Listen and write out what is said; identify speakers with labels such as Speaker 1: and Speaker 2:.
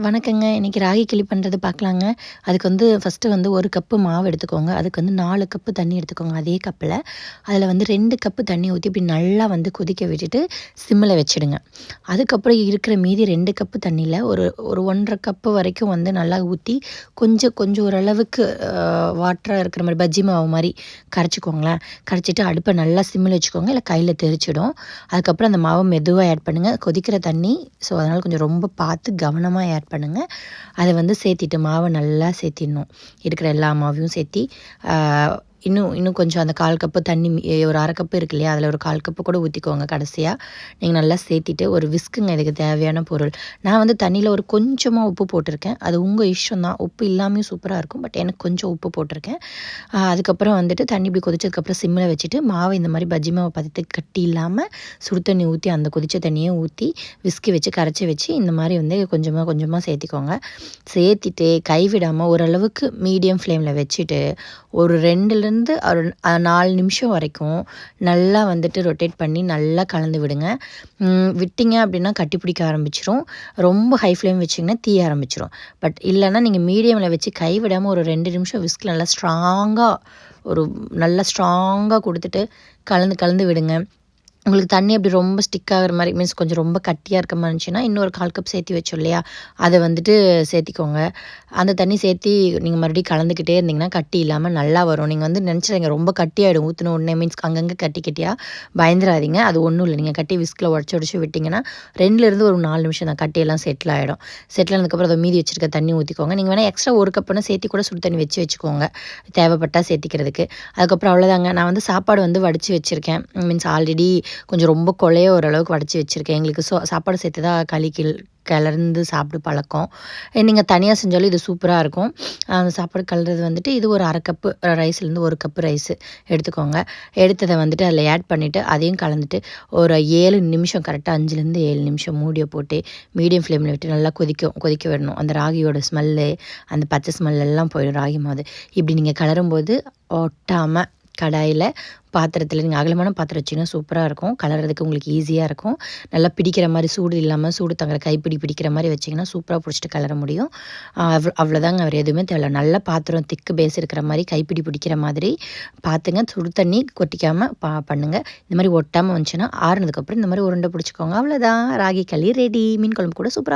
Speaker 1: வணக்கங்க. இன்னைக்கு ராகி களி பண்ணுறது பார்க்கலாங்க. அதுக்கு வந்து ஃபஸ்ட்டு வந்து 1 கப்பு மாவு எடுத்துக்கோங்க. அதுக்கு வந்து 4 கப்பு தண்ணி எடுத்துக்கோங்க. அதே கப்பில் அதில் வந்து 2 கப்பு தண்ணி ஊற்றி இப்படி நல்லா வந்து கொதிக்க விட்டுட்டு சிம்மில் வச்சுடுங்க. அதுக்கப்புறம் இருக்கிற மீதி 2 கப்பு தண்ணியில் ஒரு ஒரு 1½ கப்பு வரைக்கும் வந்து நல்லா ஊற்றி கொஞ்சம் கொஞ்சம் ஓரளவுக்கு வாட்டராக இருக்கிற மாதிரி பஜ்ஜி மாவு மாதிரி கரைச்சிக்கோங்களேன். கரைச்சிட்டு அடுப்பை நல்லா சிம்மில் வச்சுக்கோங்க, இல்லை கையில் தெரிச்சிடும். அதுக்கப்புறம் அந்த மாவை மெதுவாக ஆட் பண்ணுங்கள். கொதிக்கிற தண்ணி, ஸோ அதனால் கொஞ்சம் ரொம்ப பார்த்து கவனமாக ஆட் பண்ணுங்கள். அதை வந்து சேர்த்திட்டு மாவை நல்லா சேர்த்திடணும். இருக்கிற எல்லா மாவையும் சேர்த்தி இன்னும் கொஞ்சம் அந்த 1/4 கப்பு தண்ணி ஒரு 1/2 கப்பு இருக்கு இல்லையா, அதில் ஒரு 1/4 கப்பு கூட ஊற்றிக்கோங்க. கடைசியாக நீங்கள் நல்லா சேர்த்திட்டு ஒரு விஸ்க்குங்க, இதுக்கு தேவையான பொருள். நான் வந்து தண்ணியில் ஒரு கொஞ்சமாக உப்பு போட்டிருக்கேன். அது உங்கள் இஷ்டம் தான். உப்பு இல்லாமையும் சூப்பராக இருக்கும், பட் எனக்கு கொஞ்சம் உப்பு போட்டிருக்கேன். அதுக்கப்புறம் வந்துட்டு தண்ணி இப்படி கொதிச்சதுக்கப்புறம் சிம்மில் வச்சுட்டு மாவை இந்த மாதிரி பஜ்ஜி மாவை பதத்துக்கு கட்டி இல்லாமல் சுடு தண்ணி ஊற்றி அந்த கொதித்த தண்ணியை ஊற்றி விஸ்கி வச்சு கரைச்சி வச்சு இந்த மாதிரி வந்து கொஞ்சமாக கொஞ்சமாக சேர்த்திக்கோங்க. சேர்த்திட்டு கைவிடாமல் ஓரளவுக்கு மீடியம் ஃப்ளேமில் வச்சுட்டு ஒரு 2லேருந்து ஒரு 4 நிமிஷம் வரைக்கும் நல்லா வந்துட்டு ரொட்டேட் பண்ணி நல்லா கலந்து விடுங்க. விட்டிங்க அப்படின்னா கட்டி பிடிக்க ஆரம்பிச்சிரும். ரொம்ப ஹை ஃப்ளேம் வச்சிங்கன்னா தீய ஆரம்பிச்சிரும். பட் இல்லைன்னா நீங்கள் மீடியமில் வச்சு கைவிடாமல் ஒரு 2 நிமிஷம் விஸ்கில் நல்லா ஸ்ட்ராங்காக கொடுத்துட்டு கலந்து விடுங்க. உங்களுக்கு தண்ணி அப்படி ரொம்ப ஸ்டிக் ஆகிற மாதிரி மீன்ஸ் கொஞ்சம் ரொம்ப கட்டியாக இருக்க மாதிரி இருந்துச்சுன்னா இன்னொரு 1/4 கப் சேர்த்தி வச்சோம் இல்லையா, அதை வந்துட்டு சேர்த்திக்கோங்க. அந்த தண்ணி சேர்த்தி நீங்கள் மறுபடியும் கலந்துக்கிட்டே இருந்தீங்கன்னா கட்டி இல்லாமல் நல்லா வரும். நீங்கள் வந்து நினச்சிடுங்க ரொம்ப கட்டியாகிடும் ஊற்றின உடனே, மீன்ஸ் அங்கங்கே கட்டியாக பயந்துடாதீங்க. அது ஒன்றும் இல்லை. நீங்கள் கட்டி விஸ்கில் உடச்சி விட்டிங்கன்னா 2லேருந்து ஒரு 4 நிமிஷம் தான், கட்டியெல்லாம் செட்டில் ஆகிடும். செட்டில் ஆனதுக்கப்புறம் அதை மீதி வச்சுருக்க தண்ணி ஊற்றிக்கோங்க. நீங்கள் வேணால் எக்ஸ்ட்ரா 1 கப்புனா சேர்த்தி கூட சுடு தண்ணி வச்சுக்கோங்க, தேவைப்பட்டால் சேர்த்திக்கிறதுக்கு. அதுக்கப்புறம் அவ்வளோதாங்க. நான் வந்து சாப்பாடு வந்து வடித்து வச்சுருக்கேன். மீன்ஸ் ஆல்ரெடி கொஞ்சம் ரொம்ப கொலைய ஓரளவுக்கு வடித்து வச்சுருக்கேன். எங்களுக்கு சாப்பாடு சேர்த்து தான் களி கிளர்ந்து சாப்பிட்டு பழக்கம். நீங்கள் தனியாக செஞ்சாலும் இது சூப்பராக இருக்கும். அந்த சாப்பாடு கலறது வந்துட்டு இது ஒரு 1/2 கப்பு ரைஸ்லேருந்து 1 கப்பு ரைஸு எடுத்துக்கோங்க. எடுத்ததை வந்துட்டு அதில் ஆட் பண்ணிவிட்டு அதையும் கலந்துட்டு ஒரு 7 நிமிஷம், கரெக்டாக 5லேருந்து 7 நிமிஷம் மூடியை போட்டு மீடியம் ஃப்ளேமில் விட்டு நல்லா கொதிக்க விடணும். அந்த ராகியோட ஸ்மெல்லு, அந்த பச்சை ஸ்மெல் எல்லாம் போயிடும் ராகி மாவு. இப்படி நீங்கள் கலரும்போது ஒட்டாமல் கடாயில் பாத்திரத்தில் நீங்கள் அகலமான பாத்திரம் வச்சிங்கன்னா சூப்பராக இருக்கும். கலர்றதுக்கு உங்களுக்கு ஈஸியாக இருக்கும். நல்லா பிடிக்கிற மாதிரி சூடு இல்லாமல் சூடு தங்குற கைப்பிடி பிடிக்கிற மாதிரி வச்சிங்கன்னா சூப்பராக பிடிச்சிட்டு கலர முடியும். அவ்வளோதாங்க. அவர் எதுவுமே தேவையில்ல. நல்ல பாத்திரம் திக்கு பேஸ் இருக்கிற மாதிரி கைப்பிடி பிடிக்கிற மாதிரி பார்த்துங்க. சுடு தண்ணி கொட்டிக்காமல் பண்ணுங்கள். இந்த மாதிரி ஒட்டாமல் வந்துச்சுன்னா ஆறுனதுக்கப்புறம் இந்த மாதிரி உருண்டை பிடிச்சிக்கோங்க. அவ்வளோதான், ராகி களி ரெடி. மீன் குழம்பு கூட சூப்பராக